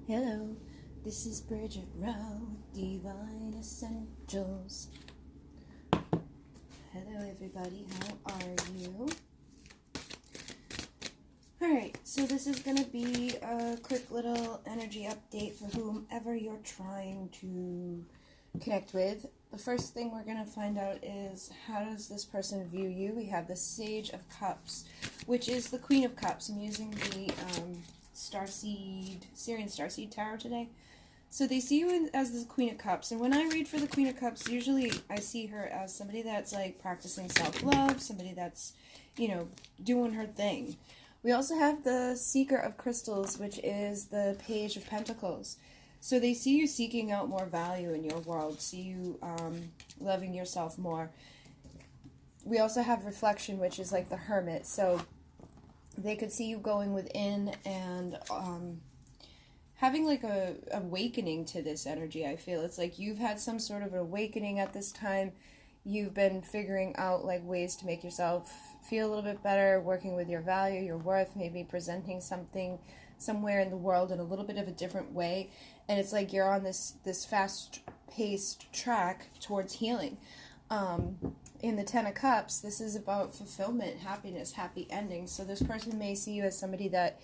Hello, this is Bridget Rowe, Divine Essentials. Hello everybody, how are you? Alright, so this is going to be a quick little energy update for whomever you're trying to connect with. The first thing we're going to find out is, how does this person view you? We have the Sage of Cups, which is the Queen of Cups. I'm using the Starseed, Sirian Starseed Tarot today. So they see you as the Queen of Cups, and when I read for the Queen of Cups, usually I see her as somebody that's like practicing self-love, somebody that's, doing her thing. We also have the Seeker of Crystals, which is the Page of Pentacles. So they see you seeking out more value in your world, see you loving yourself more. We also have Reflection, which is like the Hermit. So they could see you going within and having like a awakening to this energy. I feel it's like you've had some sort of awakening at this time. You've been figuring out like ways to make yourself feel a little bit better, working with your value, your worth, maybe presenting something somewhere in the world in a little bit of a different way. And it's like you're on this fast-paced track towards healing. In the Ten of Cups, this is about fulfillment, happiness, happy endings. So this person may see you as somebody that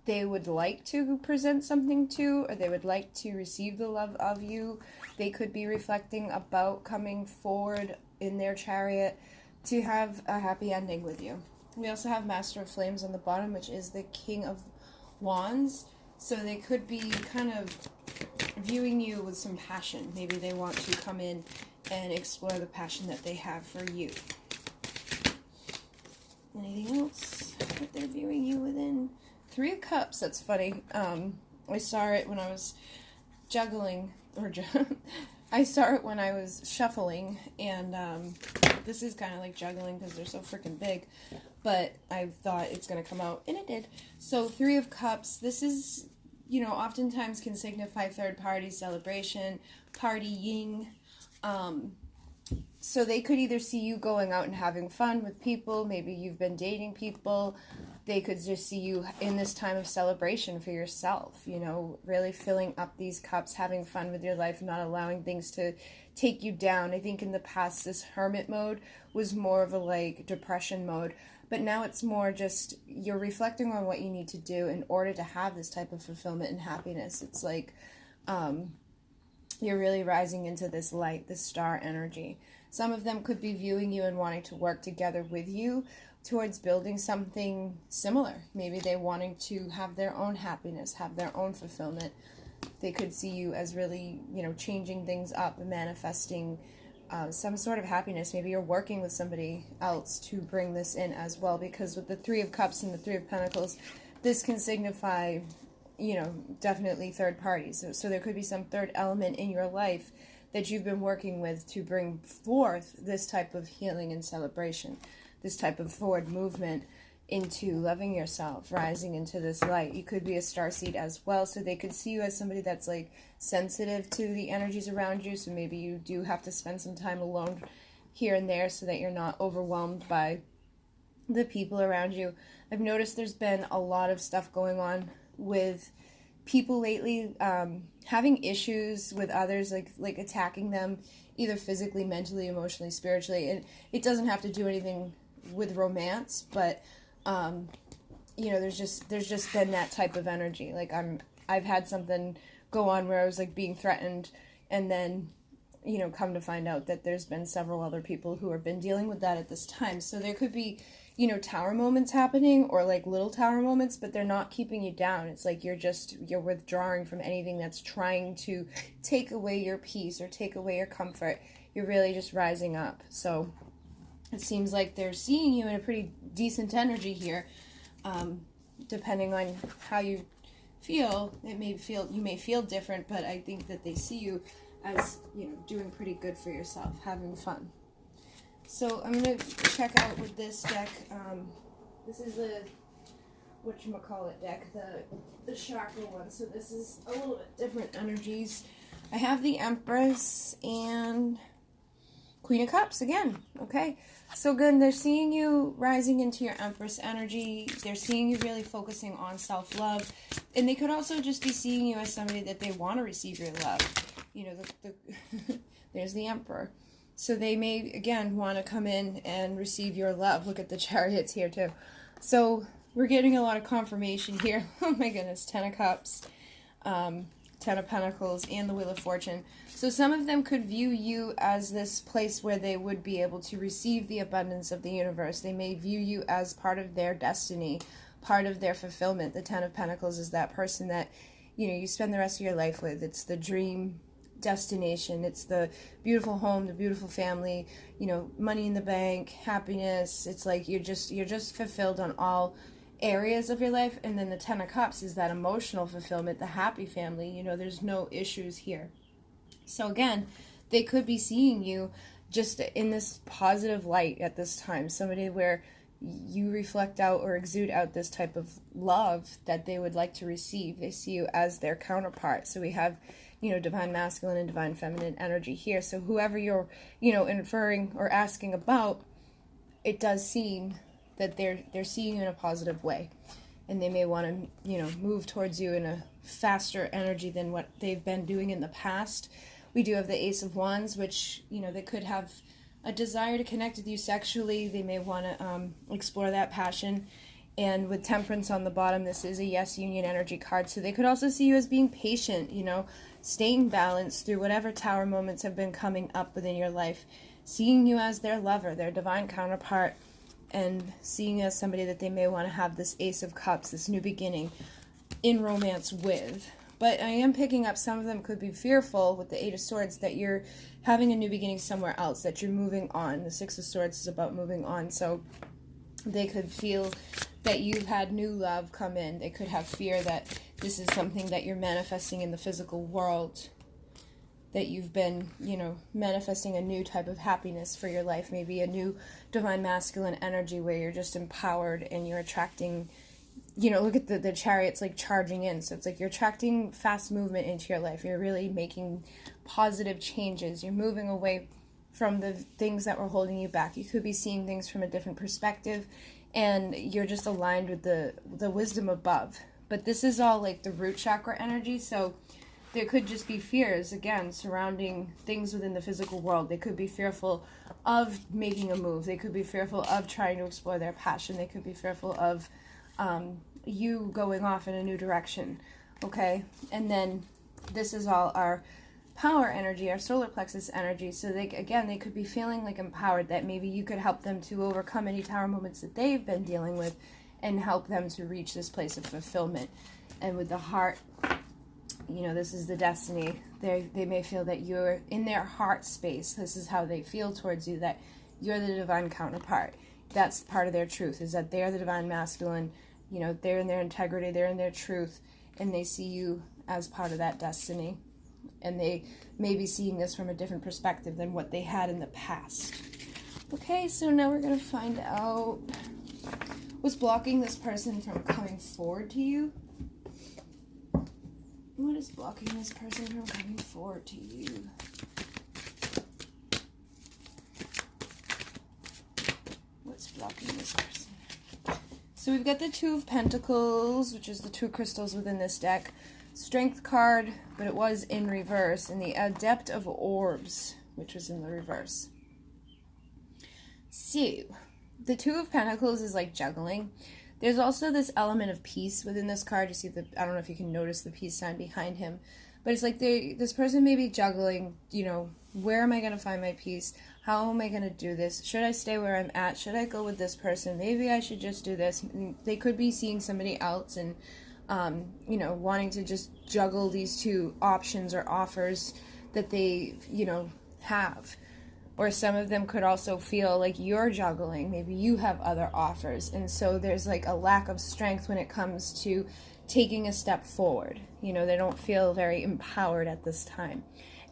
they would like to present something to, or they would like to receive the love of you. They could be reflecting about coming forward in their chariot to have a happy ending with you. We also have Master of Flames on the bottom, which is the King of Wands. So they could be kind of viewing you with some passion. Maybe they want to come in and explore the passion that they have for you. Anything else that they're viewing you within? Three of Cups, that's funny. I saw it when I was juggling, I saw it when I was shuffling, and this is kind of like juggling because they're so freaking big, but I thought it's going to come out, and it did. So Three of Cups, this is, oftentimes can signify third party celebration, partying. So they could either see you going out and having fun with people, maybe you've been dating people. They could just see you in this time of celebration for yourself, really filling up these cups, having fun with your life, not allowing things to take you down. I think in the past, this hermit mode was more of a like depression mode, but now it's more just you're reflecting on what you need to do in order to have this type of fulfillment and happiness. It's like you're really rising into this light, this star energy. Some of them could be viewing you and wanting to work together with you towards building something similar. Maybe they wanting to have their own happiness, have their own fulfillment. They could see you as really, changing things up and manifesting some sort of happiness. Maybe you're working with somebody else to bring this in as well, because with the Three of Cups and the Three of Pentacles, this can signify, definitely third parties. So there could be some third element in your life that you've been working with to bring forth this type of healing and celebration, this type of forward movement into loving yourself, rising into this light. You could be a starseed as well, so they could see you as somebody that's like sensitive to the energies around you. So maybe you do have to spend some time alone here and there so that you're not overwhelmed by the people around you. I've noticed there's been a lot of stuff going on with people lately, having issues with others, like attacking them either physically, mentally, emotionally, spiritually. And it doesn't have to do anything with romance, but there's just been that type of energy. Like I've had something go on where I was like being threatened, and then come to find out that there's been several other people who have been dealing with that at this time. So there could be tower moments happening, or like little tower moments, but they're not keeping you down. It's like you're withdrawing from anything that's trying to take away your peace or take away your comfort. You're really just rising up. So it seems like they're seeing you in a pretty decent energy here. Depending on how you feel, you may feel different, but I think that they see you as, doing pretty good for yourself, having fun. So I'm going to check out with this deck. This is the whatchamacallit deck, the chakra one. So this is a little bit different energies. I have the Empress and Queen of Cups again. Okay. So good. They're seeing you rising into your Empress energy. They're seeing you really focusing on self-love. And they could also just be seeing you as somebody that they want to receive your love. You know, there's the Emperor. So they may, again, want to come in and receive your love. Look at the Chariots here, too. So we're getting a lot of confirmation here. Oh, my goodness. 10 of Cups, 10 of Pentacles, and the Wheel of Fortune. So some of them could view you as this place where they would be able to receive the abundance of the universe. They may view you as part of their destiny, part of their fulfillment. The 10 of Pentacles is that person that, you know, you spend the rest of your life with. It's the dream destination. It's the beautiful home, the beautiful family, you know, money in the bank, happiness. It's like you're just fulfilled on all areas of your life. And then the 10 of Cups is that emotional fulfillment, the happy family. You know, there's no issues here. So again, they could be seeing you just in this positive light at this time, somebody where you reflect out or exude out this type of love that they would like to receive. They see you as their counterpart. So we have, you know, divine masculine and divine feminine energy here. So whoever you're, you know, inferring or asking about, it does seem that they're seeing you in a positive way. And they may want to, you know, move towards you in a faster energy than what they've been doing in the past. We do have the Ace of Wands, which, you know, they could have a desire to connect with you sexually. They may want to explore that passion. And with Temperance on the bottom, this is a yes union energy card. So they could also see you as being patient, you know, staying balanced through whatever tower moments have been coming up within your life, seeing you as their lover, their divine counterpart, and seeing you as somebody that they may want to have this Ace of Cups, this new beginning in romance with. But I am picking up some of them could be fearful with the Eight of Swords that you're having a new beginning somewhere else, that you're moving on. The Six of Swords is about moving on. So they could feel that you've had new love come in. They could have fear that this is something that you're manifesting in the physical world, that you've been, you know, manifesting a new type of happiness for your life, maybe a new divine masculine energy where you're just empowered and you're attracting, you know, look at the Chariots like charging in. So it's like you're attracting fast movement into your life. You're really making positive changes. You're moving away from the things that were holding you back. You could be seeing things from a different perspective, and you're just aligned with the wisdom above. But this is all like the root chakra energy, so there could just be fears, again, surrounding things within the physical world. They could be fearful of making a move. They could be fearful of trying to explore their passion. They could be fearful of you going off in a new direction, okay? And then this is all our power energy, our solar plexus energy. So they could be feeling like empowered, that maybe you could help them to overcome any tower moments that they've been dealing with and help them to reach this place of fulfillment. And with the heart, you know, this is the destiny. They may feel that you're in their heart space. This is how they feel towards you, that you're the divine counterpart. That's part of their truth, is that they're the divine masculine. You know, they're in their integrity, they're in their truth, and they see you as part of that destiny. And they may be seeing this from a different perspective than what they had in the past. Okay, so now we're going to find out what's blocking this person from coming forward to you. What is blocking this person from coming forward to you? What's blocking this person? So we've got the Two of Pentacles, which is the two crystals within this deck. Strength card, but it was in reverse. And the Adept of Orbs, which was in the reverse. So, the Two of Pentacles is like juggling. There's also this element of peace within this card. You see I don't know if you can notice the peace sign behind him. But it's like this person may be juggling, you know, where am I going to find my peace? How am I going to do this? Should I stay where I'm at? Should I go with this person? Maybe I should just do this. And they could be seeing somebody else and, you know, wanting to just juggle these two options or offers that they, you know, have. Or some of them could also feel like you're juggling. Maybe you have other offers. And so there's like a lack of strength when it comes to taking a step forward. You know, they don't feel very empowered at this time.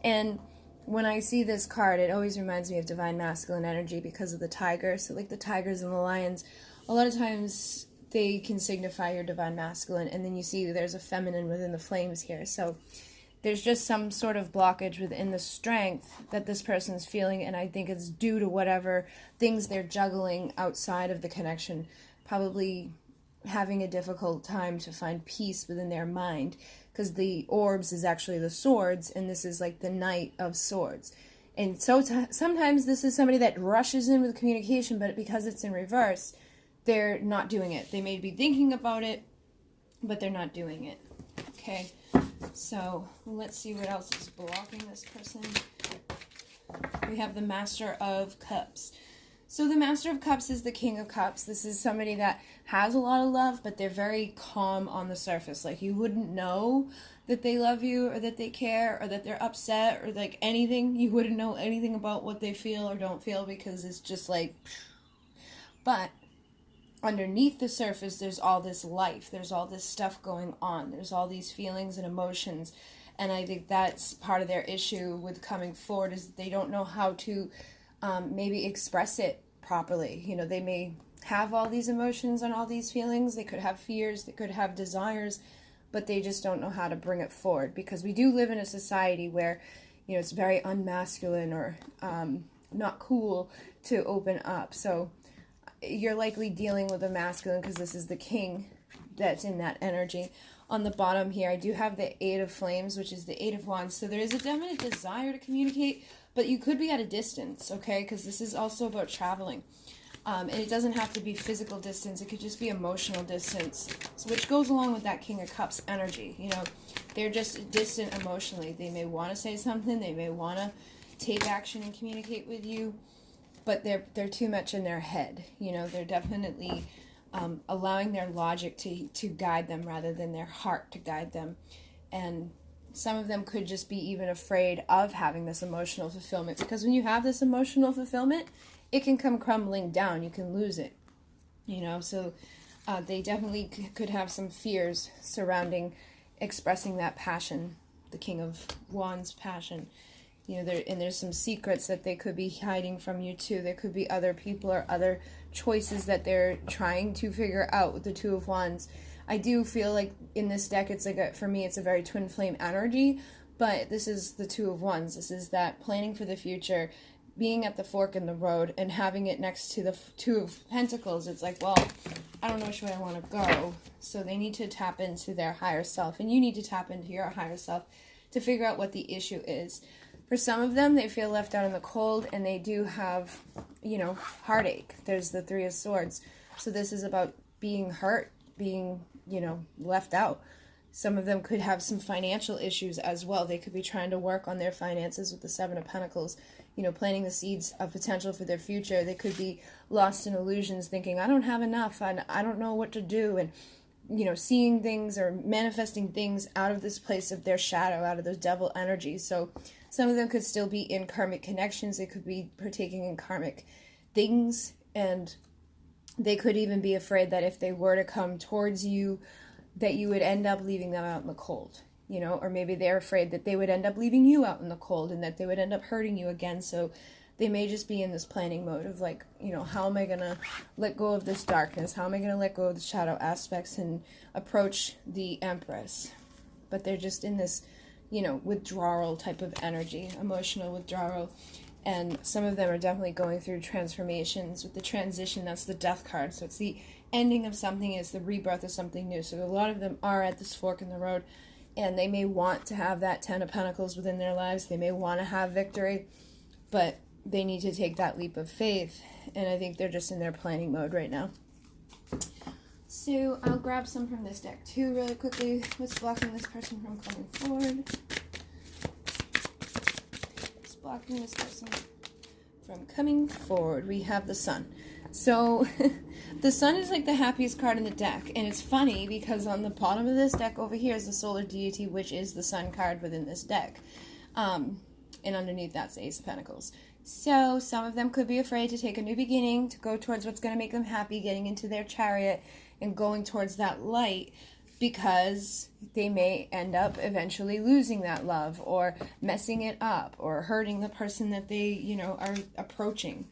And when I see this card, it always reminds me of divine masculine energy because of the tiger. So like the tigers and the lions, a lot of times they can signify your divine masculine. And then you see there's a feminine within the flames here. So there's just some sort of blockage within the strength that this person's feeling, and I think it's due to whatever things they're juggling outside of the connection, probably having a difficult time to find peace within their mind, because the orbs is actually the swords, and this is like the Knight of Swords. And so sometimes this is somebody that rushes in with communication, but because it's in reverse, they're not doing it. They may be thinking about it, but they're not doing it. Okay, so let's see what else is blocking this person. We have the Master of Cups. So the Master of Cups is the King of Cups. This is somebody that has a lot of love, but they're very calm on the surface. Like, you wouldn't know that they love you, or that they care, or that they're upset, or like anything. You wouldn't know anything about what they feel or don't feel, because it's just like, but underneath the surface, there's all this life. There's all this stuff going on. There's all these feelings and emotions. And I think that's part of their issue with coming forward, is that they don't know how to maybe express it properly. You know, they may have all these emotions and all these feelings. They could have fears, they could have desires, but they just don't know how to bring it forward, because we do live in a society where, you know, it's very unmasculine or not cool to open up. So you're likely dealing with a masculine, because this is the king that's in that energy. On the bottom here, I do have the Eight of Flames, which is the Eight of Wands. So there is a definite desire to communicate, but you could be at a distance, okay? Because this is also about traveling. And it doesn't have to be physical distance. It could just be emotional distance, which goes along with that King of Cups energy. You know, they're just distant emotionally. They may want to say something. They may want to take action and communicate with you, but they're too much in their head. You know, they're definitely allowing their logic to guide them rather than their heart to guide them. And some of them could just be even afraid of having this emotional fulfillment, because when you have this emotional fulfillment, it can come crumbling down. You can lose it, you know. So they definitely could have some fears surrounding expressing that passion, the King of Wands passion. You know, there's some secrets that they could be hiding from you too. There could be other people or other choices that they're trying to figure out with the Two of Wands. I do feel like in this deck, it's like for me, it's a very twin flame energy, but this is the Two of Wands. This is that planning for the future, being at the fork in the road and having it next to the Two of Pentacles. It's like, well, I don't know which way I want to go. So they need to tap into their higher self, and you need to tap into your higher self to figure out what the issue is. For some of them, they feel left out in the cold, and they do have, you know, heartache. There's the Three of Swords. So this is about being hurt, being, you know, left out. Some of them could have some financial issues as well. They could be trying to work on their finances with the Seven of Pentacles, you know, planting the seeds of potential for their future. They could be lost in illusions, thinking, I don't have enough, and I don't know what to do, and, you know, seeing things or manifesting things out of this place of their shadow, out of those devil energies. So some of them could still be in karmic connections. They could be partaking in karmic things, and they could even be afraid that if they were to come towards you, that you would end up leaving them out in the cold, you know, or maybe they're afraid that they would end up leaving you out in the cold and that they would end up hurting you again. So they may just be in this planning mode of like, you know, how am I going to let go of this darkness? How am I going to let go of the shadow aspects and approach the Empress? But they're just in this, you know, withdrawal type of energy, emotional withdrawal. And some of them are definitely going through transformations. With the transition, that's the Death card. So it's the ending of something, it's the rebirth of something new. So a lot of them are at this fork in the road, and they may want to have that Ten of Pentacles within their lives. They may want to have victory, but they need to take that leap of faith. And I think they're just in their planning mode right now. So I'll grab some from this deck too really quickly. What's blocking this person from coming forward? What's blocking this person from coming forward? We have the Sun. So the Sun is like the happiest card in the deck, and it's funny because on the bottom of this deck over here is the solar deity, which is the Sun card within this deck, and underneath that's the Ace of Pentacles. So some of them could be afraid to take a new beginning, to go towards what's going to make them happy, getting into their chariot and going towards that light, because they may end up eventually losing that love or messing it up or hurting the person that they, you know, are approaching.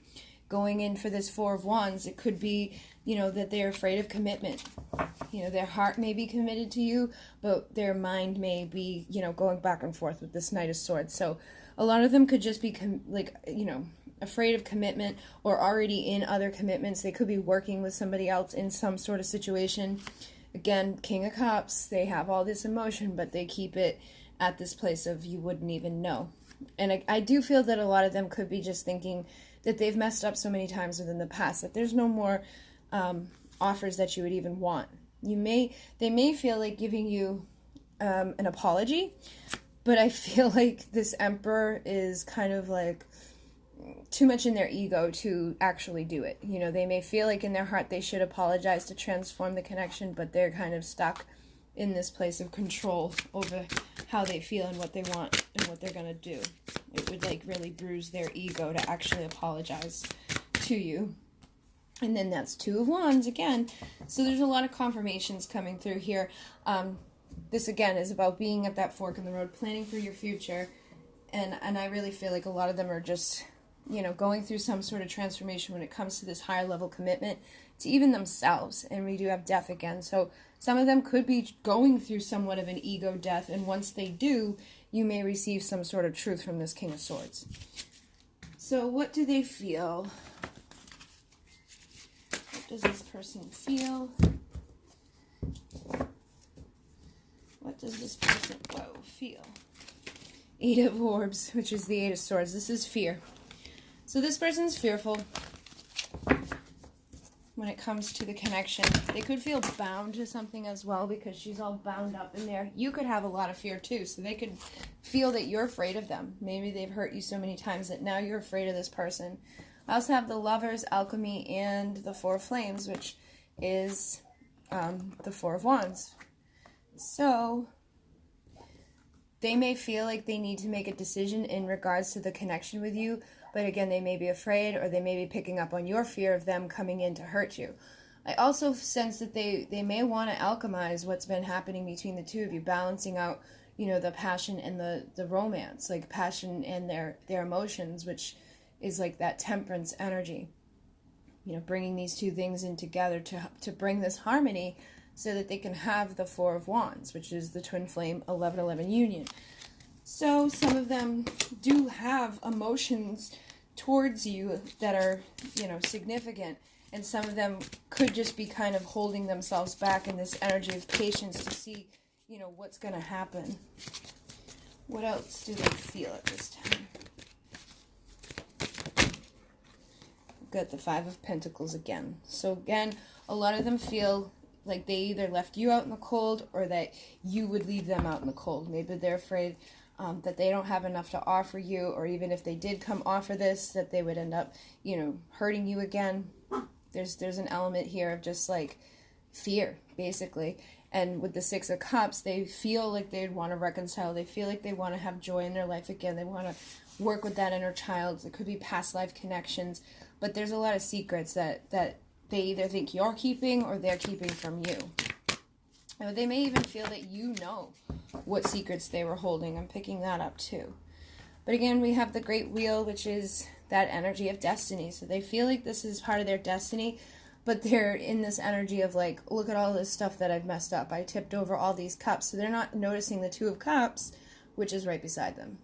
Going in for this Four of Wands, it could be that they're afraid of commitment. Their heart may be committed to you, but their mind may be, going back and forth with this Knight of Swords. So a lot of them could just be, afraid of commitment or already in other commitments. They could be working with somebody else in some sort of situation. Again, King of Cups, they have all this emotion, but they keep it at this place of you wouldn't even know. And I do feel that a lot of them could be just thinking that they've messed up so many times within the past that there's no more offers that you would even want. They may feel like giving you an apology, but I feel like this Emperor is kind of like too much in their ego to actually do it. They may feel like in their heart they should apologize to transform the connection, but they're kind of stuck in this place of control over how they feel and what they want and what they're going to do. It would really bruise their ego to actually apologize to you. And then that's Two of Wands again. So there's a lot of confirmations coming through here. This again is about being at that fork in the road, planning for your future. And I really feel like a lot of them are just, going through some sort of transformation when it comes to this higher level commitment to even themselves. And we do have death again. So some of them could be going through somewhat of an ego death. And once they do, you may receive some sort of truth from this King of Swords. So what do they feel? What does this person feel? What does this person, feel? Eight of Orbs, which is the Eight of Swords. This is fear. So this person's fearful when it comes to the connection. They could feel bound to something as well because she's all bound up in there. You could have a lot of fear too, so they could feel that you're afraid of them. Maybe they've hurt you so many times that now you're afraid of this person. I also have the Lovers, Alchemy, and the Four of Flames, which is the Four of Wands. So they may feel like they need to make a decision in regards to the connection with you, but again, they may be afraid, or they may be picking up on your fear of them coming in to hurt you. I also sense that they may want to alchemize what's been happening between the two of you, balancing out, the passion and the romance, like passion and their emotions, which is like that temperance energy. Bringing these two things in together to bring this harmony so that they can have the Four of Wands, which is the twin flame 11-11 union. So some of them do have emotions towards you that are, significant. And some of them could just be kind of holding themselves back in this energy of patience to see, what's going to happen. What else do they feel at this time? We've got the Five of Pentacles again. So again, a lot of them feel like they either left you out in the cold or that you would leave them out in the cold. Maybe they're afraid that they don't have enough to offer you, or even if they did come offer this, that they would end up, hurting you again. There's an element here of just like fear, basically. And with the Six of Cups, they feel like they'd want to reconcile. They feel like they want to have joy in their life again. They want to work with that inner child. It could be past life connections. But there's a lot of secrets that they either think you're keeping or they're keeping from you. Or they may even feel that you know what secrets they were holding. I'm picking that up too. But again, we have the Great Wheel, which is that energy of destiny. So they feel like this is part of their destiny, but they're in this energy of like, look at all this stuff that I've messed up. I tipped over all these cups. So they're not noticing the Two of Cups, which is right beside them.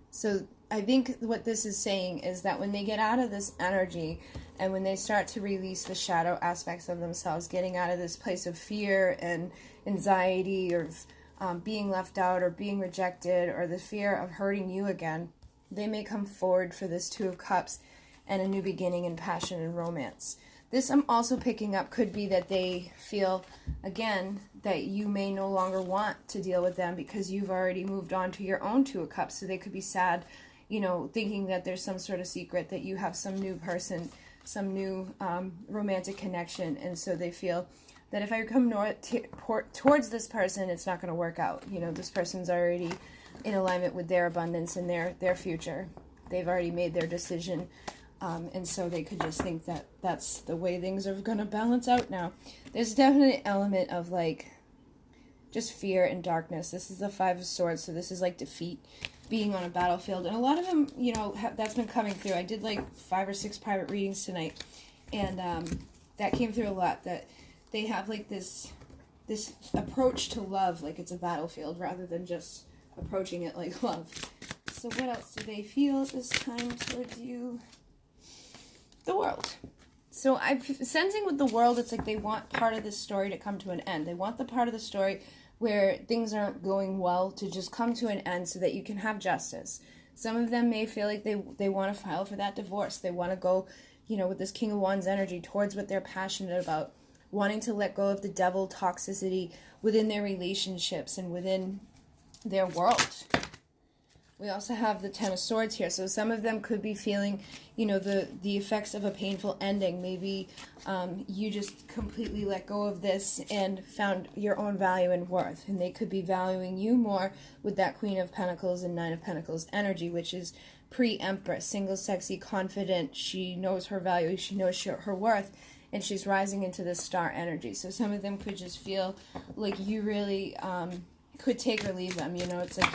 So I think what this is saying is that when they get out of this energy and when they start to release the shadow aspects of themselves, getting out of this place of fear and anxiety or being left out or being rejected or the fear of hurting you again, they may come forward for this Two of Cups and a new beginning in passion and romance. This I'm also picking up could be that they feel, again, that you may no longer want to deal with them because you've already moved on to your own Two of Cups. So they could be sad, thinking that there's some sort of secret, that you have some new person, some new romantic connection. And so they feel that if I come towards this person, it's not going to work out. This person's already in alignment with their abundance and their future. They've already made their decision. And so they could just think that that's the way things are going to balance out now. There's definitely an element of like just fear and darkness. This is the Five of Swords, so this is like defeat, being on a battlefield. And a lot of them, that's been coming through. I did like 5 or 6 private readings tonight, and that came through a lot, that they have like this approach to love like it's a battlefield rather than just approaching it like love. So what else do they feel at this time towards you? The world. So I'm sensing with the world, it's like they want part of this story to come to an end. They want the part of the story where things aren't going well to just come to an end so that you can have justice. Some of them may feel like they want to file for that divorce. They want to go, you know, with this King of Wands energy towards what they're passionate about, wanting to let go of the devil toxicity within their relationships and within their world. We also have the Ten of Swords here. So some of them could be feeling, you know, the effects of a painful ending. Maybe you just completely let go of this and found your own value and worth. And they could be valuing you more with that Queen of Pentacles and Nine of Pentacles energy, which is pre-Empress, single, sexy, confident. She knows her value. She knows her worth. And she's rising into this star energy. So some of them could just feel like you really could take or leave them. You know, it's like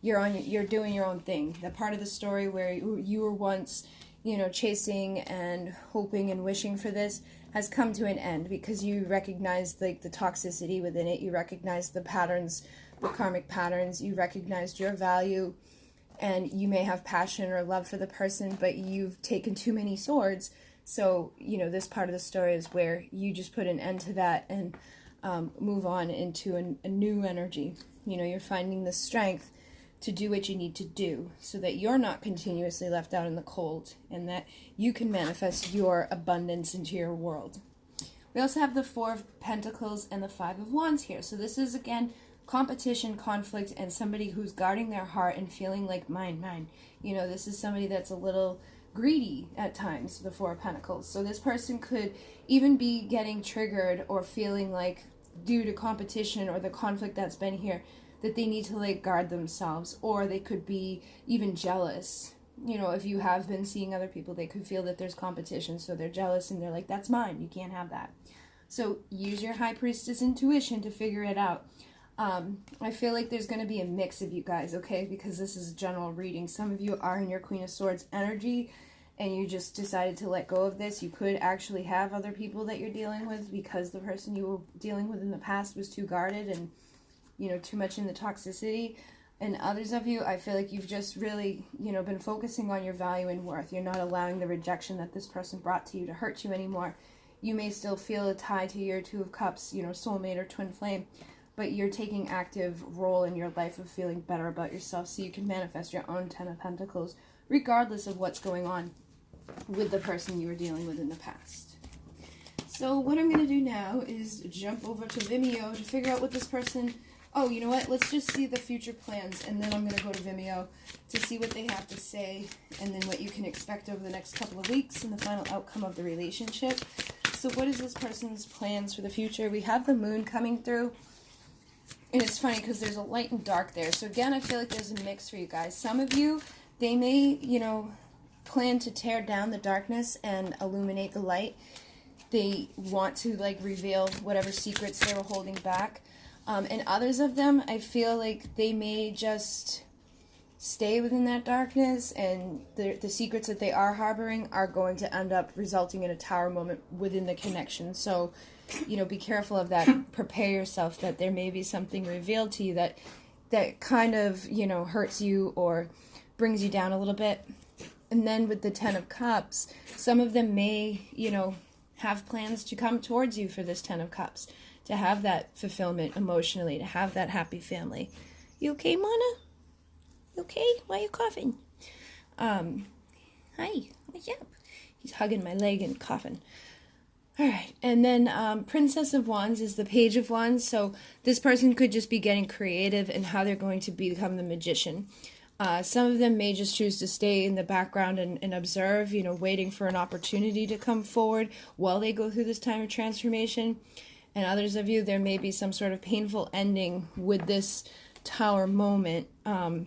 you're doing your own thing. The part of the story where you were once, you know, chasing and hoping and wishing for this has come to an end because you recognize like the toxicity within it. You recognize the patterns, the karmic patterns. You recognized your value, and you may have passion or love for the person, but you've taken too many swords. So, you know, this part of the story is where you just put an end to that and move on into a new energy. You know, you're finding the strength to do what you need to do so that you're not continuously left out in the cold and that you can manifest your abundance into your world. We also have the Four of Pentacles and the Five of Wands here. So this is, again, competition, conflict, and somebody who's guarding their heart and feeling like mine. You know, this is somebody that's a little greedy at times, the Four of Pentacles. So this person could even be getting triggered or feeling like, due to competition or the conflict that's been here, that they need to like guard themselves, or they could be even jealous. You know, if you have been seeing other people, they could feel that there's competition, so they're jealous and they're like, that's mine, you can't have that. So use your High Priestess intuition to figure it out. I feel like there's going to be a mix of you guys, okay, because this is a general reading. Some of you are in your Queen of Swords energy and you just decided to let go of this. You could actually have other people that you're dealing with because the person you were dealing with in the past was too guarded and, you know, too much in the toxicity. And others of you, I feel like you've just really, you know, been focusing on your value and worth. You're not allowing the rejection that this person brought to you to hurt you anymore. You may still feel a tie to your Two of Cups, you know, soulmate or twin flame, but you're taking active role in your life of feeling better about yourself so you can manifest your own Ten of Pentacles, regardless of what's going on with the person you were dealing with in the past. So what I'm going to do now is jump over to Vimeo to figure out what this person... Oh, you know what? Let's just see the future plans, and then I'm going to go to Vimeo to see what they have to say, and then what you can expect over the next couple of weeks and the final outcome of the relationship. So what is this person's plans for the future? We have the moon coming through, and it's funny because there's a light and dark there. So again, I feel like there's a mix for you guys. Some of you, they may, you know, plan to tear down the darkness and illuminate the light. They want to, like, reveal whatever secrets they were holding back. And others of them, I feel like they may just stay within that darkness, and the secrets that they are harboring are going to end up resulting in a tower moment within the connection. So, you know, be careful of that. Prepare yourself that there may be something revealed to you that kind of, you know, hurts you or brings you down a little bit. And then with the Ten of Cups, some of them may, you know, have plans to come towards you for this Ten of Cups, to have that fulfillment emotionally, to have that happy family. You okay, Mana? You okay? Why are you coughing? Hi, what's up? He's hugging my leg and coughing. All right, and then Princess of Wands is the Page of Wands, so this person could just be getting creative in how they're going to become the magician. Some of them may just choose to stay in the background and observe, you know, waiting for an opportunity to come forward while they go through this time of transformation. And others of you, there may be some sort of painful ending with this tower moment, and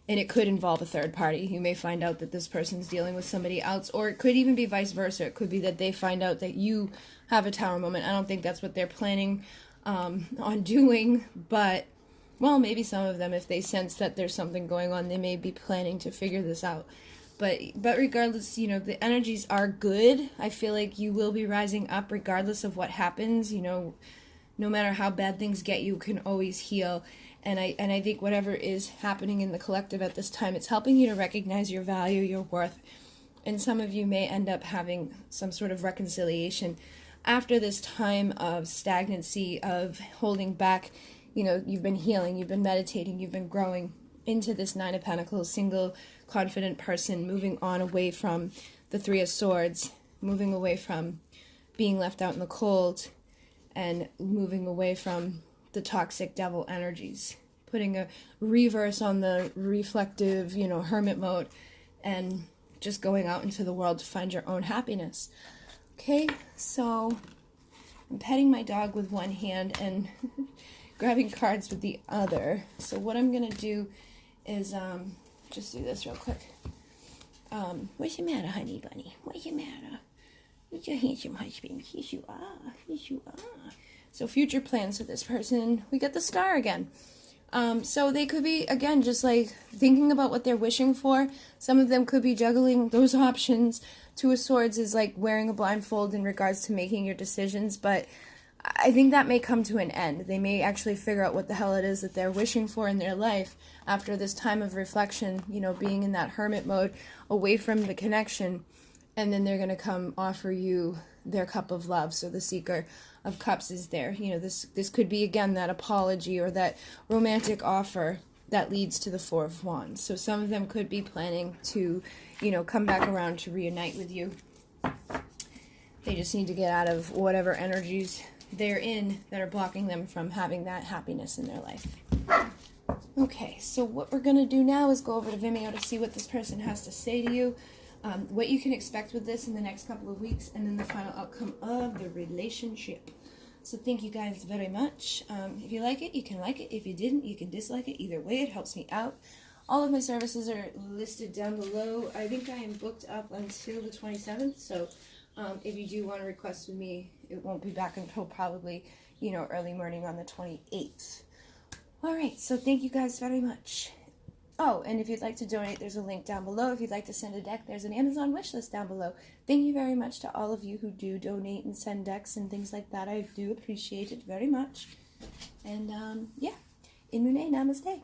it could involve a third party. You may find out that this person's dealing with somebody else, or it could even be vice versa. It could be that they find out that you have a tower moment. I don't think that's what they're planning on doing, but, well, maybe some of them, if they sense that there's something going on, they may be planning to figure this out. But regardless, you know, the energies are good. I feel like you will be rising up regardless of what happens. You know, no matter how bad things get, you can always heal. And I think whatever is happening in the collective at this time, it's helping you to recognize your value, your worth. And some of you may end up having some sort of reconciliation after this time of stagnancy, of holding back. You know, you've been healing, you've been meditating, you've been growing into this Nine of Pentacles, single, confident person, moving on away from the Three of Swords, moving away from being left out in the cold, and moving away from the toxic devil energies, putting a reverse on the reflective, you know, hermit mode, and just going out into the world to find your own happiness. Okay, so I'm petting my dog with one hand and grabbing cards with the other. So what I'm going to do is just do this real quick. What's the matter, honey bunny? What's the matter? Who's your handsome husband? Yes, you are. Yes, you are. So future plans for this person. We get the Star again. So they could be, again, just like thinking about what they're wishing for. Some of them could be juggling those options. Two of Swords is like wearing a blindfold in regards to making your decisions, but I think that may come to an end. They may actually figure out what the hell it is that they're wishing for in their life after this time of reflection, you know, being in that hermit mode, away from the connection, and then they're going to come offer you their cup of love. So the Seeker of Cups is there. You know, this could be, again, that apology or that romantic offer that leads to the Four of Wands. So some of them could be planning to, you know, come back around to reunite with you. They just need to get out of whatever energies they're in that are blocking them from having that happiness in their life. Okay, so what we're going to do now is go over to Vimeo to see what this person has to say to you, what you can expect with this in the next couple of weeks, and then the final outcome of the relationship. So thank you guys very much. If you like it, you can like it. If you didn't, you can dislike it. Either way, it helps me out. All of my services are listed down below. I think I am booked up until the 27th, so if you do want to request with me, it won't be back until probably, you know, early morning on the 28th. All right, so thank you guys very much. Oh, and if you'd like to donate, there's a link down below. If you'd like to send a deck, there's an Amazon wish list down below. Thank you very much to all of you who do donate and send decks and things like that. I do appreciate it very much. And, yeah, Inmune, namaste.